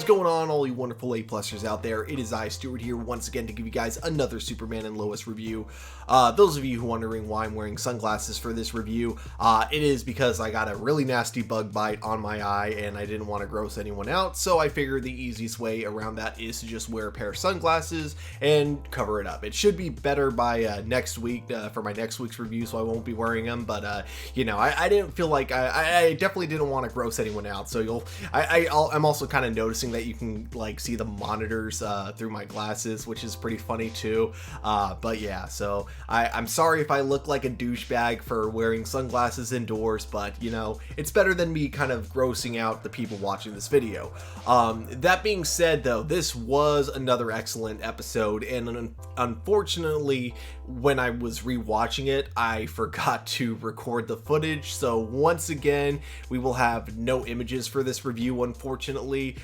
is going on, all you wonderful A-plusers out there? It is I, Stuart, here once again to give you guys another Superman and Lois review. Those of you who are wondering why I'm wearing sunglasses for this review, it is because I got a really nasty bug bite on my eye and I didn't want to gross anyone out, so I figured the easiest way around that is to just wear a pair of sunglasses and cover it up. It should be better by next week for my next week's review, so I won't be wearing them, but you know, I didn't feel like I definitely didn't want to gross anyone out, so I'm also kind of noticing that you can like see the monitors through my glasses, which is pretty funny too. But yeah, so I'm sorry if I look like a douchebag for wearing sunglasses indoors, but you know, it's better than me kind of grossing out the people watching this video. That being said though, this was another excellent episode, and unfortunately when I was rewatching it, I forgot to record the footage, so once again we will have no images for this review, unfortunately.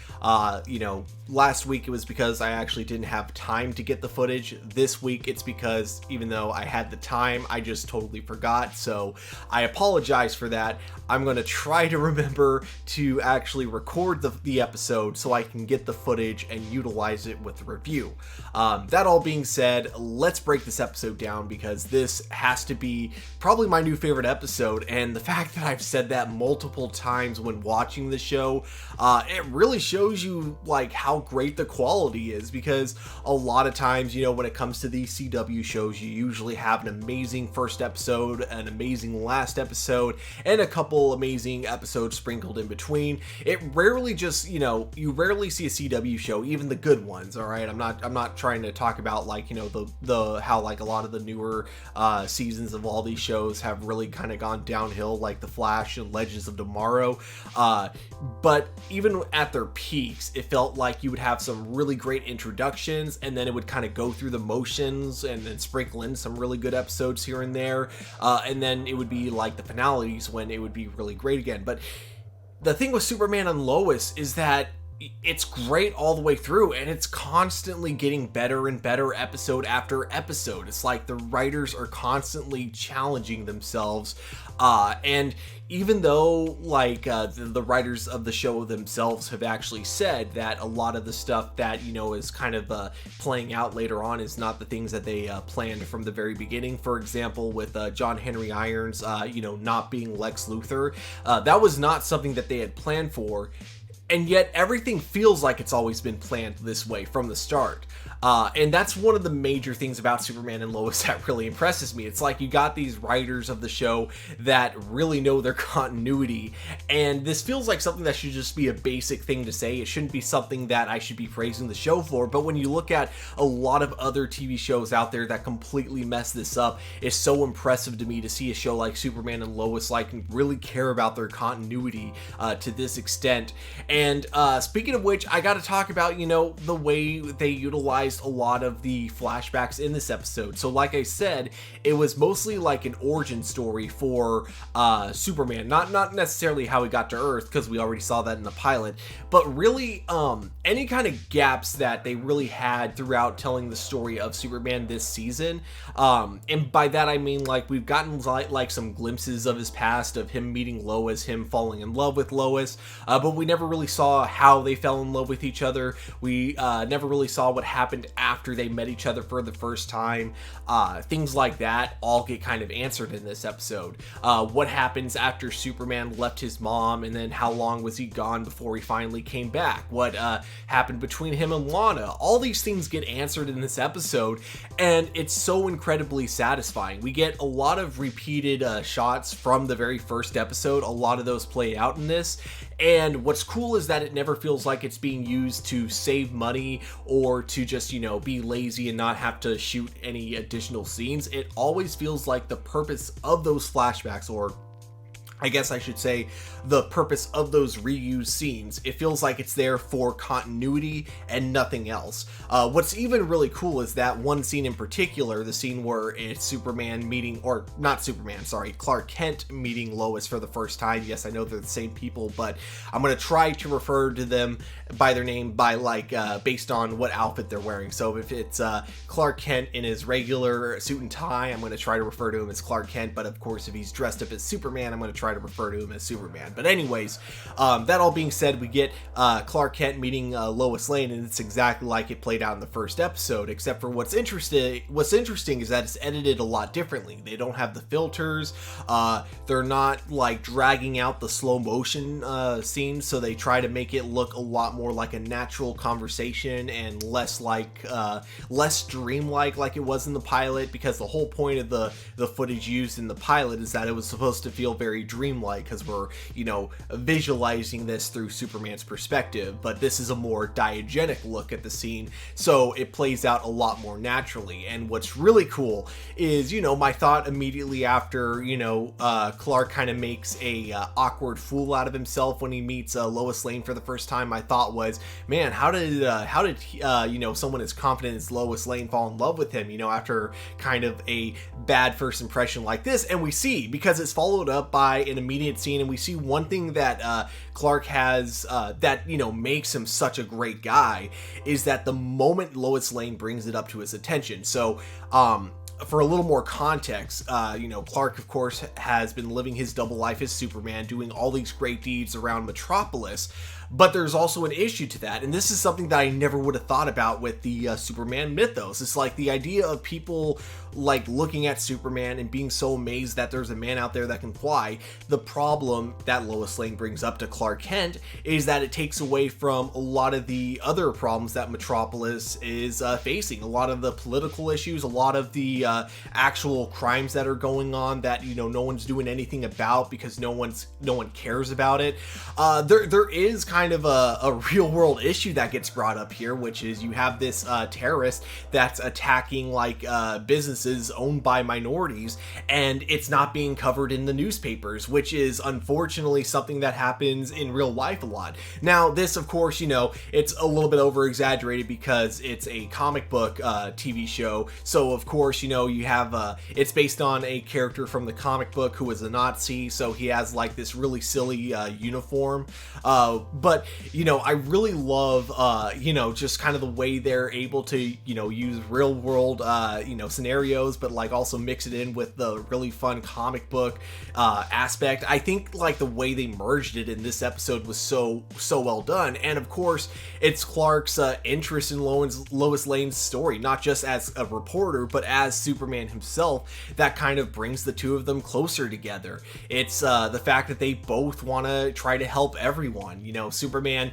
You know, last week it was because I actually didn't have time to get the footage. This week it's because even though I had the time, I just totally forgot, so I apologize for that. I'm gonna try to remember to actually record the episode so I can get the footage and utilize it with the review. That all being said, let's break this episode down, because this has to be probably my new favorite episode, and the fact that I've said that multiple times when watching the show, it really shows you like how great the quality is, because a lot of times, you know, when it comes to these CW shows, you usually have an amazing first episode, an amazing last episode, and a couple amazing episodes sprinkled in between. It rarely just, you know, you rarely see a CW show, even the good ones, all right? I'm not trying to talk about like, you know, the how like a lot of the newer seasons of all these shows have really kind of gone downhill, like The Flash and Legends of Tomorrow, but even at their peaks, it felt like you would have some really great introductions, and then it would kind of go through the motions and then sprinkle in some really good episodes here and there, and then it would be like the finales when it would be really great again. But the thing with Superman and Lois is that it's great all the way through, and it's constantly getting better and better episode after episode. It's like the writers are constantly challenging themselves, and even though like the writers of the show themselves have actually said that a lot of the stuff that, you know, is kind of playing out later on is not the things that they planned from the very beginning. For example, with John Henry Irons, you know, not being Lex Luthor, that was not something that they had planned for. And yet everything feels like it's always been planned this way from the start. And that's one of the major things about Superman and Lois that really impresses me. It's like you got these writers of the show that really know their continuity, and this feels like something that should just be a basic thing to say. It shouldn't be something that I should be praising the show for, but when you look at a lot of other TV shows out there that completely mess this up, it's so impressive to me to see a show like Superman and Lois like really care about their continuity to this extent. And speaking of which, I got to talk about, you know, the way they utilized a lot of the flashbacks in this episode. So like I said, it was mostly like an origin story for Superman, not necessarily how he got to Earth, because we already saw that in the pilot, but really any kind of gaps that they really had throughout telling the story of Superman this season. And by that I mean like we've gotten like some glimpses of his past, of him meeting Lois, him falling in love with Lois, but we never really saw how they fell in love with each other. We never really saw what happened after they met each other for the first time. Things like that all get kind of answered in this episode. What happens after Superman left his mom, and then how long was he gone before he finally came back? What happened between him and Lana? All these things get answered in this episode, and it's so incredibly satisfying. We get a lot of repeated shots from the very first episode. A lot of those play out in this, and what's cool is that it never feels like it's being used to save money or to just, you know, be lazy and not have to shoot any additional scenes. It always feels like the purpose of those flashbacks, or I guess I should say the purpose of those reused scenes, it feels like it's there for continuity and nothing else. What's even really cool is that one scene in particular, the scene where it's Superman meeting, or not Superman, sorry, Clark Kent meeting Lois for the first time. Yes, I know they're the same people, but I'm going to try to refer to them by their name by like based on what outfit they're wearing. So if it's Clark Kent in his regular suit and tie, I'm going to try to refer to him as Clark Kent, but of course if he's dressed up as Superman, I'm going to try try to refer to him as Superman. But anyways, that all being said, we get Clark Kent meeting Lois Lane, and it's exactly like it played out in the first episode, except for what's interesting is that it's edited a lot differently. They don't have the filters, they're not like dragging out the slow motion scenes, so they try to make it look a lot more like a natural conversation and less like less dreamlike like it was in the pilot, because the whole point of the footage used in the pilot is that it was supposed to feel very dreamlike, because we're, you know, visualizing this through Superman's perspective, but this is a more diegetic look at the scene, so it plays out a lot more naturally. And what's really cool is, you know, my thought immediately after, you know, Clark kind of makes a awkward fool out of himself when he meets Lois Lane for the first time, my thought was, man, how did you know, someone as confident as Lois Lane fall in love with him, you know, after kind of a bad first impression like this? And we see, because it's followed up by an immediate scene, and we see one thing that Clark has that, you know, makes him such a great guy, is that the moment Lois Lane brings it up to his attention. So for a little more context, you know, Clark, of course, has been living his double life as Superman, doing all these great deeds around Metropolis, but there's also an issue to that, and this is something that I never would have thought about with the Superman mythos. It's like the idea of people like looking at Superman and being so amazed that there's a man out there that can fly. The problem that Lois Lane brings up to Clark Kent is that it takes away from a lot of the other problems that Metropolis is facing, a lot of the political issues, a lot of the actual crimes that are going on that, you know, no one's doing anything about because no one cares about it. There is kind of a real world issue that gets brought up here, which is you have this terrorist that's attacking like businesses owned by minorities, and it's not being covered in the newspapers, which is unfortunately something that happens in real life a lot. Now this, of course, you know, it's a little bit over exaggerated because it's a comic book TV show, so of course, you know, you have it's based on a character from the comic book who was a Nazi, so he has like this really silly uniform, but you know, I really love you know, just kind of the way they're able to, you know, use real world you know, scenarios, but like also mix it in with the really fun comic book aspect. I think like the way they merged it in this episode was so well done. And of course, it's Clark's interest in Lois Lane's story, not just as a reporter, but as Superman himself, that kind of brings the two of them closer together. It's the fact that they both want to try to help everyone. You know, Superman,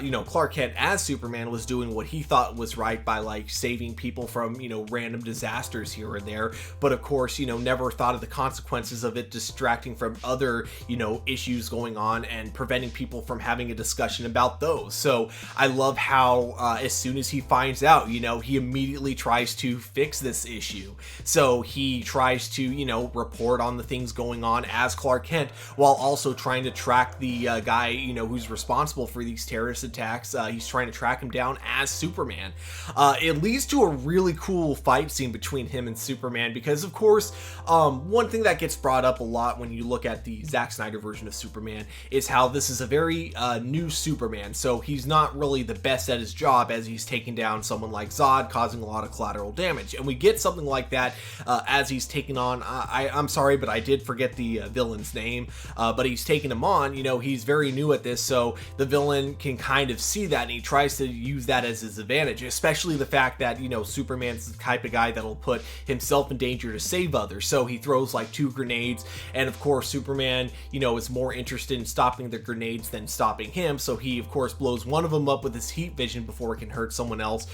you know, Clark Kent as Superman was doing what he thought was right by like saving people from, you know, random disasters here and there, but of course, you know, never thought of the consequences of it distracting from other, you know, issues going on and preventing people from having a discussion about those. So I love how as soon as he finds out, you know, he immediately tries to fix this issue. So he tries to, you know, report on the things going on as Clark Kent, while also trying to track the guy, you know, who's responsible for these terrorist attacks. He's trying to track him down as Superman. It leads to a really cool fight scene between him and Superman, because of course, one thing that gets brought up a lot when you look at the Zack Snyder version of Superman is how this is a very new Superman, so he's not really the best at his job, as he's taking down someone like Zod, causing a lot of collateral damage. And we get something like that as he's taking on, I'm sorry, but I did forget the villain's name, but he's taking him on. You know, he's very new at this, so the villain can kind of see that, and he tries to use that as his advantage, especially the fact that, you know, Superman's the type of guy that'll put himself in danger to save others. So he throws like 2 grenades, and of course Superman, you know, is more interested in stopping the grenades than stopping him, so he of course blows one of them up with his heat vision before it can hurt someone else.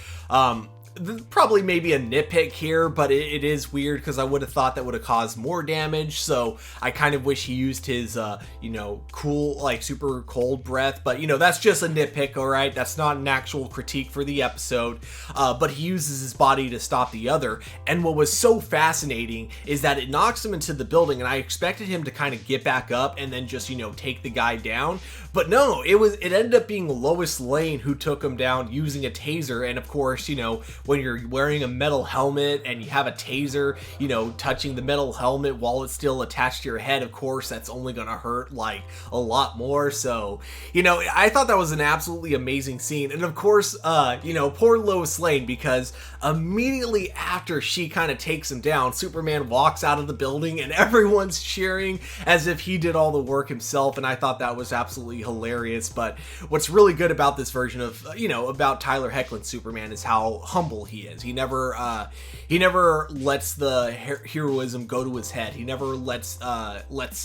Probably maybe a nitpick here, but it is weird because I would have thought that would have caused more damage, so I kind of wish he used his you know, cool, like super cold breath, but you know, that's just a nitpick, alright? That's not an actual critique for the episode, but he uses his body to stop the other. And what was so fascinating is that it knocks him into the building, and I expected him to kind of get back up and then just, you know, take the guy down, but no, it ended up being Lois Lane who took him down using a taser. And of course, you know, when you're wearing a metal helmet and you have a taser, you know, touching the metal helmet while it's still attached to your head, of course, that's only gonna hurt like a lot more. So, you know, I thought that was an absolutely amazing scene. And of course, you know, poor Lois Lane, because immediately after she kind of takes him down, Superman walks out of the building and everyone's cheering as if he did all the work himself. And I thought that was absolutely hilarious. But what's really good about this version of, you know, about Tyler Hoechlin's Superman is how humble he is. He never lets the heroism go to his head. He never lets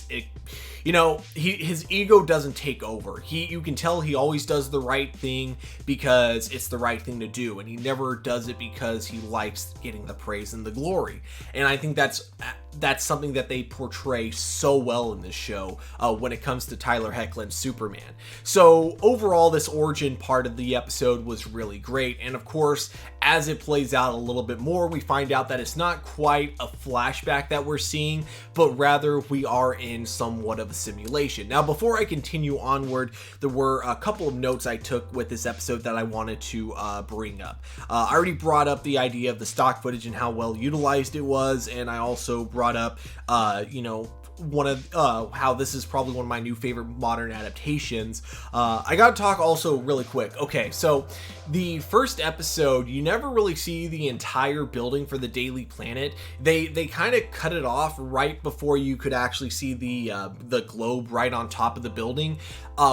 it, you know, his ego doesn't take over. You can tell he always does the right thing because it's the right thing to do, and he never does it because he likes getting the praise and the glory. And I think that's something that they portray so well in this show when it comes to Tyler Hoechlin's Superman. So overall, this origin part of the episode was really great. And of course, as it plays out a little bit more, we find out that it's not quite a flashback that we're seeing, but rather we are in somewhat of a simulation. Now, before I continue onward, there were a couple of notes I took with this episode that I wanted to bring up. I already brought up the idea of the stock footage and how well utilized it was, and I also brought up, you know, one of how this is probably one of my new favorite modern adaptations. I gotta talk also really quick. Okay, so the first episode, you never really see the entire building for the Daily Planet. They kind of cut it off right before you could actually see the globe right on top of the building,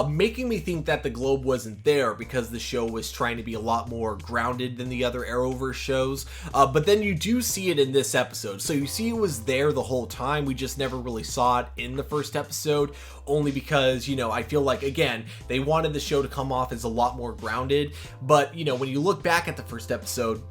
making me think that the globe wasn't there because the show was trying to be a lot more grounded than the other Arrowverse shows. But then you do see it in this episode, so you see it was there the whole time. We just never really saw it in the first episode, only because, you know, I feel like, again, they wanted the show to come off as a lot more grounded. But, you know, when you look back at the first episode,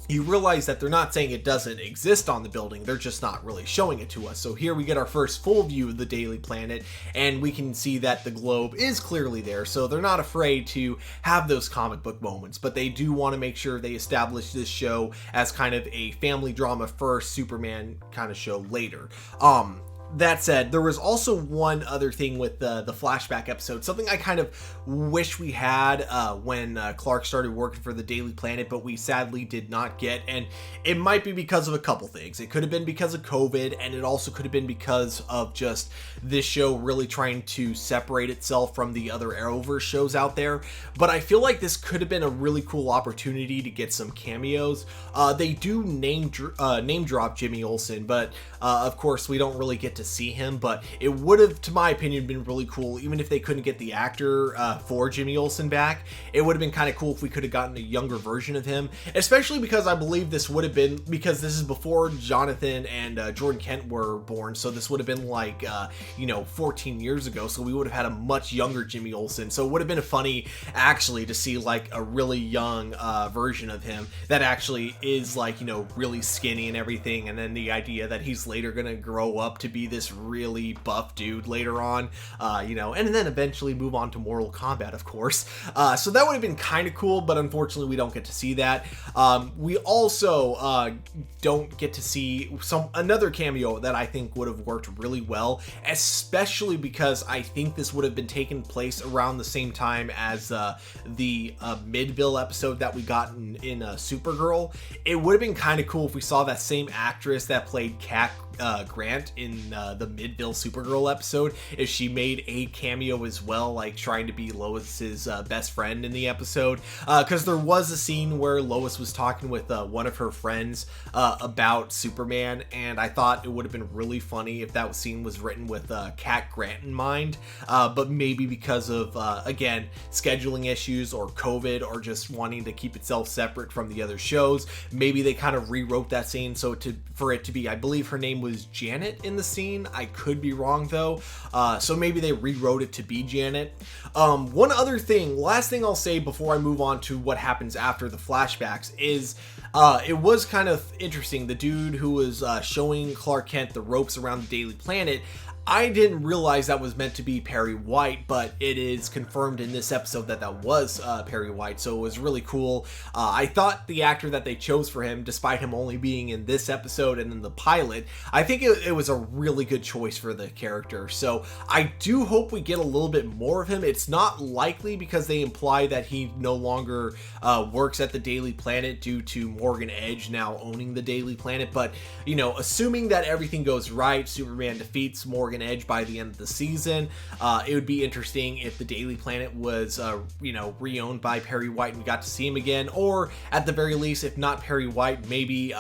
you realize that they're not saying it doesn't exist on the building, they're just not really showing it to us. So here we get our first full view of the Daily Planet, and we can see that the globe is clearly there. So they're not afraid to have those comic book moments, but they do want to make sure they establish this show as kind of a family drama first, Superman kind of show later. That said, there was also one other thing with the flashback episode, something I kind of wish we had when Clark started working for the Daily Planet, but we sadly did not get, and it might be because of a couple things. It could have been because of COVID, and it also could have been because of just this show really trying to separate itself from the other Arrowverse shows out there. But I feel like this could have been a really cool opportunity to get some cameos. They do name drop Jimmy Olsen, but of course we don't really get to see him. But it would have, to my opinion, been really cool, even if they couldn't get the actor for Jimmy Olsen back. It would have been kind of cool if we could have gotten a younger version of him, especially because I believe this would have been, because this is before Jonathan and Jordan Kent were born, so this would have been like you know, 14 years ago, so we would have had a much younger Jimmy Olsen. So it would have been funny actually to see like a really young version of him that actually is like, you know, really skinny and everything, and then the idea that he's later gonna grow up to be this really buff dude later on, you know, and then eventually move on to Mortal Kombat, of course. So that would have been kind of cool, but unfortunately we don't get to see that. We also don't get to see another cameo that I think would have worked really well, especially because I think this would have been taking place around the same time as the Midville episode that we got in Supergirl. It would have been kind of cool if we saw that same actress that played Cat Grant in the Midville Supergirl episode, if she made a cameo as well, like trying to be Lois's best friend in the episode, because there was a scene where Lois was talking with one of her friends about Superman, and I thought it would have been really funny if that scene was written with Cat Grant in mind, but maybe because of again, scheduling issues or COVID or just wanting to keep itself separate from the other shows, maybe they kind of rewrote that scene so for it to be, I believe her name was Janet in the scene. I could be wrong though. So maybe they rewrote it to be Janet. One other thing, last thing I'll say before I move on to what happens after the flashbacks is it was kind of interesting. The dude who was showing Clark Kent the ropes around the Daily Planet, I didn't realize that was meant to be Perry White, but it is confirmed in this episode that that was Perry White, so it was really cool. I thought the actor that they chose for him, despite him only being in this episode and in the pilot, I think it was a really good choice for the character. So I do hope we get a little bit more of him. It's not likely because they imply that he no longer works at the Daily Planet due to Morgan Edge now owning the Daily Planet, but, you know, assuming that everything goes right, Superman defeats Morgan Edge by the end of the season, it would be interesting if the Daily Planet was you know, re-owned by Perry White and we got to see him again, or at the very least, if not Perry White, maybe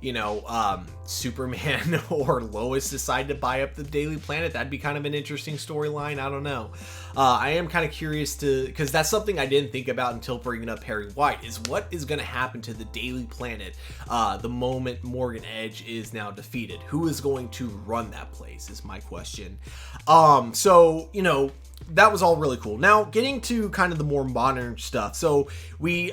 you know, Superman or Lois decide to buy up the Daily Planet. That'd be kind of an interesting storyline. I don't know. I am kind of curious because that's something I didn't think about until bringing up Perry White, is what is going to happen to the Daily Planet the moment Morgan Edge is now defeated. Who is going to run that place is my question. So, you know, that was all really cool. Now, getting to kind of the more modern stuff. So we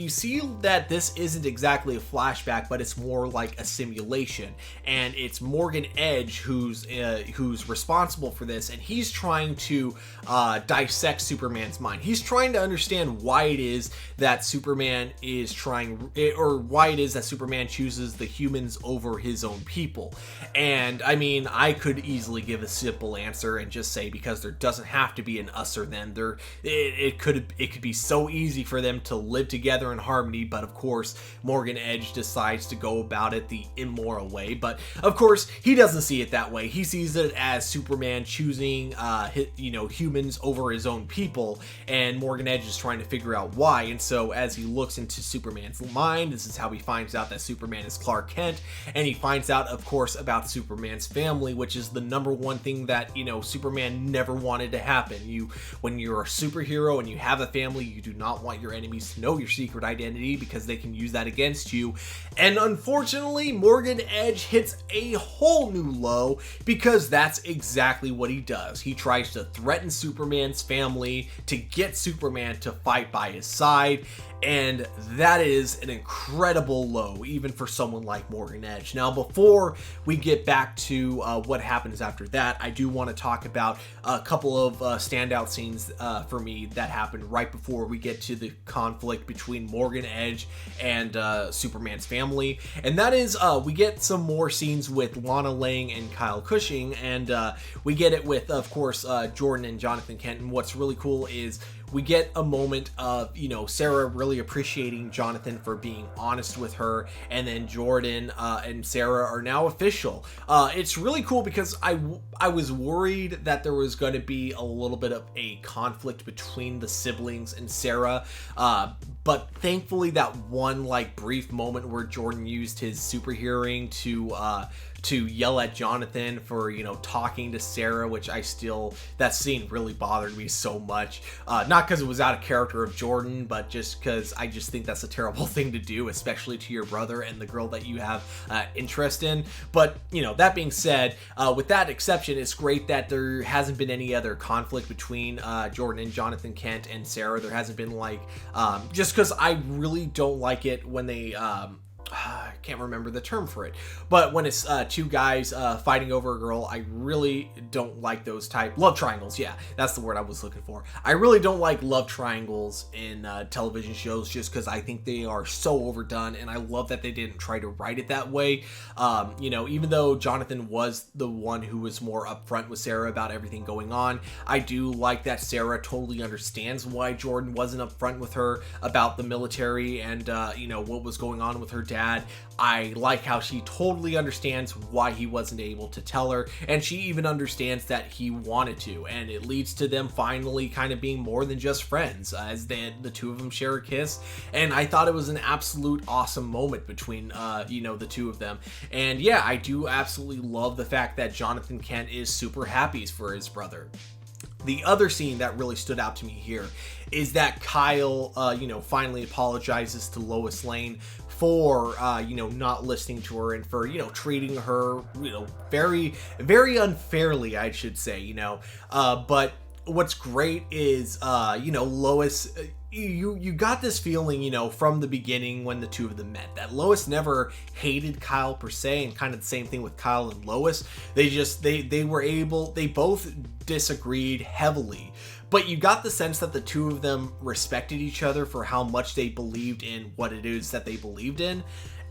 see that this isn't exactly a flashback, but it's more like a simulation, and it's Morgan Edge who's responsible for this, and he's trying to dissect Superman's mind. He's trying to understand why it is that Superman is why it is that Superman chooses the humans over his own people. And I mean, I could easily give a simple answer and just say because there doesn't have to be an us or them. It could be so easy for them to live together in harmony, but of course Morgan Edge decides to go about it the immoral way. But of course he doesn't see it that way. He sees it as Superman choosing you know, humans over his own people, and Morgan Edge is trying to figure out why. And so as he looks into Superman's mind, this is how he finds out that Superman is Clark Kent, and he finds out, of course, about Superman's family, which is the number one thing that, you know, Superman never wanted to happen. When you're a superhero and you have a family, you do not want your enemies to know your secret identity because they can use that against you. And unfortunately, Morgan Edge hits a whole new low because that's exactly what he does. He tries to threaten Superman's family to get Superman to fight by his side, and that is an incredible low, even for someone like Morgan Edge. Now, before we get back to what happens after that, I do want to talk about a couple of standout scenes for me that happened right before we get to the conflict between Morgan Edge and Superman's family. And that is, we get some more scenes with Lana Lang and Kyle Cushing, and we get it with, of course, Jordan and Jonathan Kent. And what's really cool is we get a moment of, you know, Sarah really appreciating Jonathan for being honest with her, and then Jordan and Sarah are now official. It's really cool because I was worried that there was going to be a little bit of a conflict between the siblings and Sarah, but thankfully that one like brief moment where Jordan used his super hearing to yell at Jonathan for, you know, talking to Sarah, which that scene really bothered me so much. Not because it was out of character of Jordan, but just because I just think that's a terrible thing to do, especially to your brother and the girl that you have interest in. But, you know, that being said, with that exception, it's great that there hasn't been any other conflict between Jordan and Jonathan Kent and Sarah. There hasn't been like, just because I really don't like it when they, I can't remember the term for it, but when it's two guys fighting over a girl, I really don't like those type love triangles. Yeah, that's the word I was looking for. I really don't like love triangles in television shows, just because I think they are so overdone, and I love that they didn't try to write it that way. You know, even though Jonathan was the one who was more upfront with Sarah about everything going on, I do like that Sarah totally understands why Jordan wasn't upfront with her about the military and you know, what was going on with her dad. I like how she totally understands why he wasn't able to tell her, and she even understands that he wanted to, and it leads to them finally kind of being more than just friends, as the two of them share a kiss. And I thought it was an absolute awesome moment between you know, the two of them. And yeah, I do absolutely love the fact that Jonathan Kent is super happy for his brother. The other scene that really stood out to me here is that Kyle, you know, finally apologizes to Lois Lane for, you know, not listening to her and for, you know, treating her, you know, very, very unfairly, I should say, you know, but what's great is, Lois, you got this feeling, from the beginning when the two of them met, that Lois never hated Kyle per se, and kind of the same thing with Kyle and Lois. They both disagreed heavily, but you got the sense that the two of them respected each other for how much they believed in what it is that they believed in.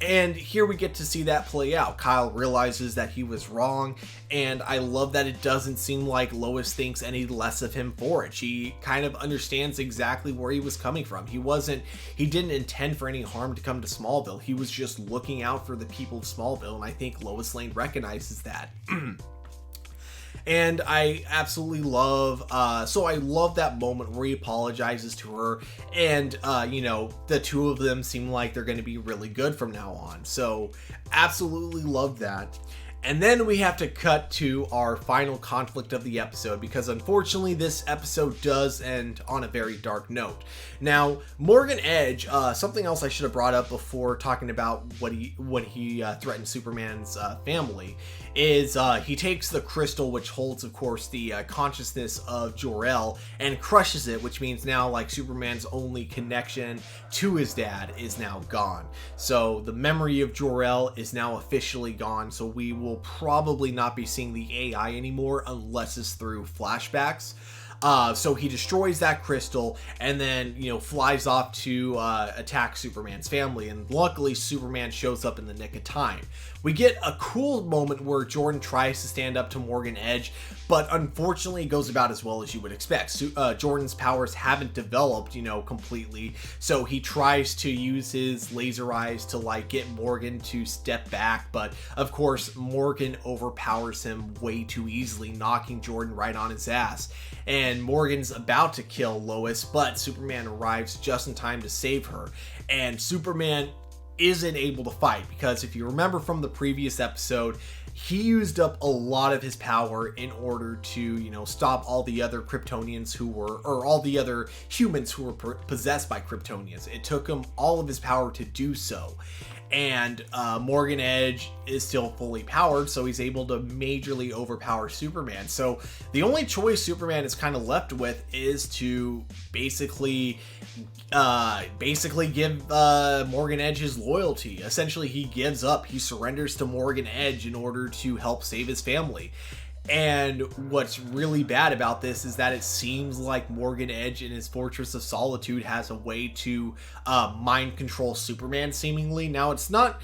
And here we get to see that play out. Kyle realizes that he was wrong, and I love that it doesn't seem like Lois thinks any less of him for it. She kind of understands exactly where he was coming from. He didn't intend for any harm to come to Smallville. He was just looking out for the people of Smallville, and I think Lois Lane recognizes that. And I absolutely love, I love that moment where he apologizes to her, and, the two of them seem like they're going to be really good from now on. So, absolutely love that. And then we have to cut to our final conflict of the episode, because unfortunately this episode does end on a very dark note. Now, Morgan Edge, something else I should have brought up before talking about when he threatened Superman's family, is he takes the crystal, which holds, of course, the consciousness of Jor-El, and crushes it, which means now, like, Superman's only connection to his dad is now gone. So the memory of Jor-El is now officially gone, so we will probably not be seeing the AI anymore unless it's through flashbacks. So he destroys that crystal and then, flies off to attack Superman's family. And luckily, Superman shows up in the nick of time. We get a cool moment where Jordan tries to stand up to Morgan Edge, but unfortunately it goes about as well as you would expect. Jordan's powers haven't developed, completely. So he tries to use his laser eyes to, get Morgan to step back. But, of course, Morgan overpowers him way too easily, knocking Jordan right on his ass. And Morgan's about to kill Lois, but Superman arrives just in time to save her. And Superman isn't able to fight, because if you remember from the previous episode, he used up a lot of his power in order to, stop all the other Kryptonians all the other humans who were possessed by Kryptonians. It took him all of his power to do so. And Morgan Edge is still fully powered, so he's able to majorly overpower Superman. So the only choice Superman is kind of left with is to basically give Morgan Edge his loyalty. Essentially, he gives up. He surrenders to Morgan Edge in order to help save his family. And what's really bad about this is that it seems like Morgan Edge in his Fortress of Solitude has a way to mind control Superman, seemingly. Now, it's not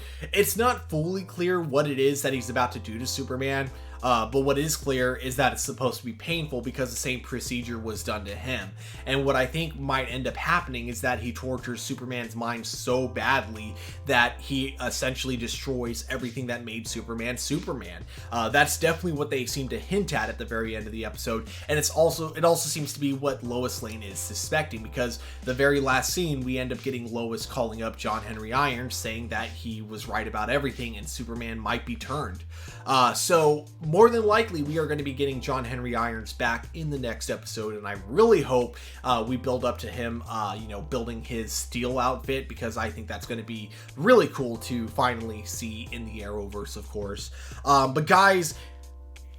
fully clear what it is that he's about to do to Superman. But what is clear is that it's supposed to be painful, because the same procedure was done to him. And what I think might end up happening is that he tortures Superman's mind so badly that he essentially destroys everything that made Superman Superman. That's definitely what they seem to hint at the very end of the episode. And it also seems to be what Lois Lane is suspecting, because the very last scene, we end up getting Lois calling up John Henry Irons, saying that he was right about everything and Superman might be turned. So more than likely, we are going to be getting John Henry Irons back in the next episode, and I really hope we build up to him, building his steel outfit, because I think that's going to be really cool to finally see in the Arrowverse, of course. But guys,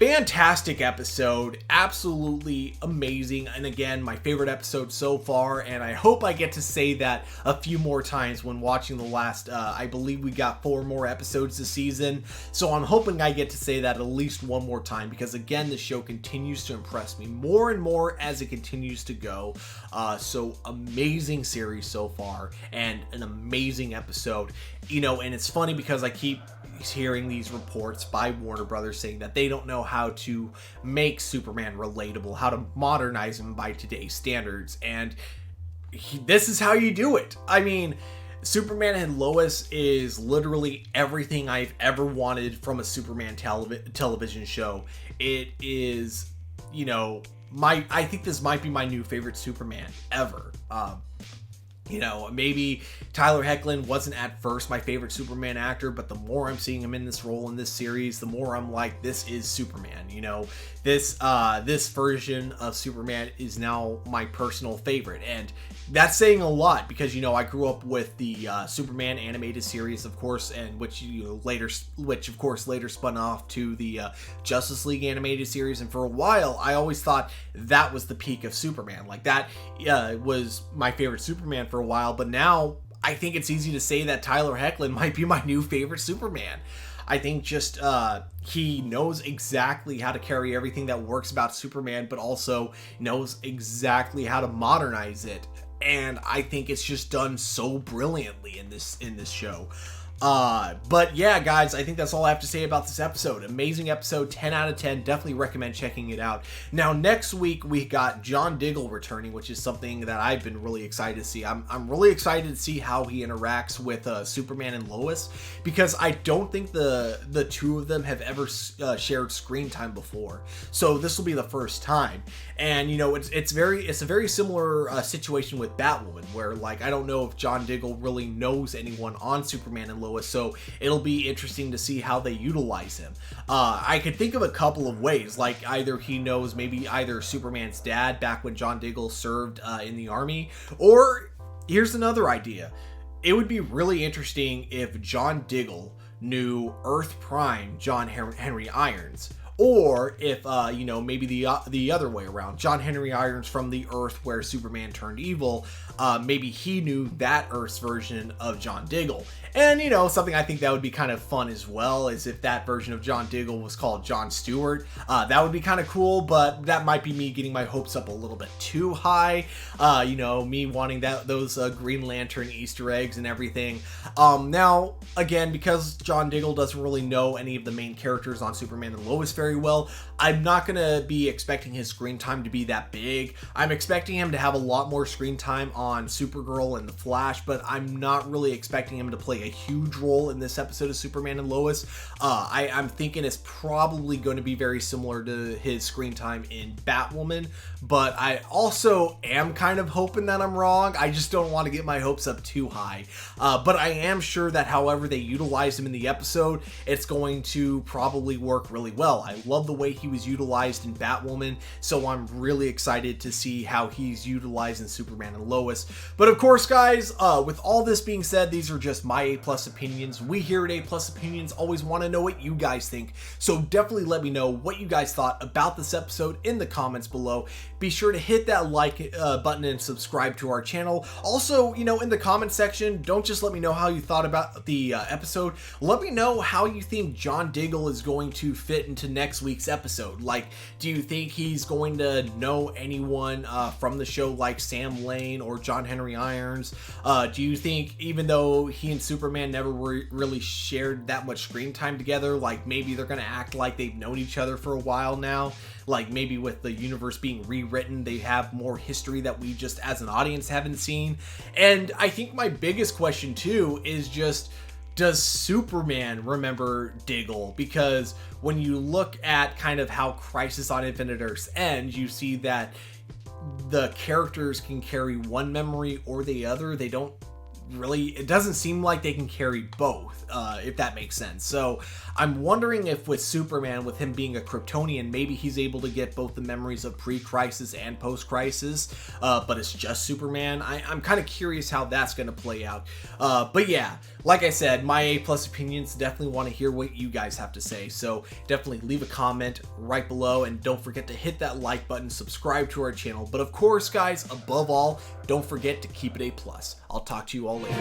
fantastic episode, absolutely amazing, and again, my favorite episode so far, and I hope I get to say that a few more times when watching the last, I believe we got 4 more episodes this season, so I'm hoping I get to say that at least one more time, because again, the show continues to impress me more and more as it continues to go. So amazing series so far, and an amazing episode, and it's funny because I keep hearing these reports by Warner Brothers saying that they don't know how to make Superman relatable, how to modernize him by today's standards, and this is how you do it. I mean, Superman and Lois is literally everything I've ever wanted from a Superman television show. It is, I think this might be my new favorite Superman ever. Maybe Tyler Hoechlin wasn't at first my favorite Superman actor, but the more I'm seeing him in this role in this series, the more I'm like, this is Superman. This version of Superman is now my personal favorite, and that's saying a lot because, you know, I grew up with the Superman animated series, of course, and which of course later spun off to the Justice League animated series. And for a while, I always thought that was the peak of Superman. Like that was my favorite Superman for a while. But now I think it's easy to say that Tyler Hoechlin might be my new favorite Superman. I think just he knows exactly how to carry everything that works about Superman, but also knows exactly how to modernize it. And I think it's just done so brilliantly in this show. But yeah, guys, I think that's all I have to say about this episode. Amazing episode, 10 out of 10. Definitely recommend checking it out. Now, next week, we got John Diggle returning, which is something that I've been really excited to see. I'm really excited to see how he interacts with Superman and Lois, because I don't think the two of them have ever shared screen time before. So this will be the first time. And, you know, it's a very similar situation with Batwoman, where, like, I don't know if John Diggle really knows anyone on Superman and Lois, so it'll be interesting to see how they utilize him. I could think of a couple of ways, like either he knows maybe either Superman's dad back when John Diggle served in the army, or here's another idea. It would be really interesting if John Diggle knew Earth Prime John Henry Irons. Or if, you know, maybe the other way around. John Henry Irons from the Earth where Superman turned evil, maybe he knew that Earth's version of John Diggle. And, you know, something I think that would be kind of fun as well is if that version of John Diggle was called John Stewart. That would be kind of cool, but that might be me getting my hopes up a little bit too high. You know, me wanting those Green Lantern Easter eggs and everything. Now, again, because John Diggle doesn't really know any of the main characters on Superman and Lois very well, I'm not going to be expecting his screen time to be that big. I'm expecting him to have a lot more screen time on Supergirl and The Flash, but I'm not really expecting him to play a huge role in this episode of Superman and Lois. I'm thinking it's probably going to be very similar to his screen time in Batwoman, but I also am kind of hoping that I'm wrong. I just don't want to get my hopes up too high. But I am sure that however they utilize him in the episode, it's going to probably work really well. I love the way he was utilized in Batwoman, so I'm really excited to see how he's utilized in Superman and Lois. But of course, guys, with all this being said, these are just my A+ opinions. We here at A+ Opinions always want to know what you guys think, so definitely let me know what you guys thought about this episode in the comments below. Be sure to hit that like button and subscribe to our channel. Also, you know, in the comment section, don't just let me know how you thought about the episode. Let me know how you think John Diggle is going to fit into next week's episode. Like, do you think he's going to know anyone from the show like Sam Lane or John Henry Irons? Do you think even though he and Superman never really shared that much screen time together, like maybe they're going to act like they've known each other for a while now? Like maybe with the universe being rewritten, they have more history that we just as an audience haven't seen. And I think my biggest question too is just, does Superman remember Diggle? Because when you look at kind of how Crisis on Infinite Earths ends, you see that the characters can carry one memory or the other. They don't really, it doesn't seem like they can carry both, if that makes sense. So I'm wondering if with Superman, with him being a Kryptonian, maybe he's able to get both the memories of pre-crisis and post-crisis, but it's just Superman. I'm kind of curious how that's going to play out. But yeah, like I said, my A+ opinions, definitely want to hear what you guys have to say. So definitely leave a comment right below, and don't forget to hit that like button, subscribe to our channel. But of course, guys, above all, don't forget to keep it A+. I'll talk to you all later.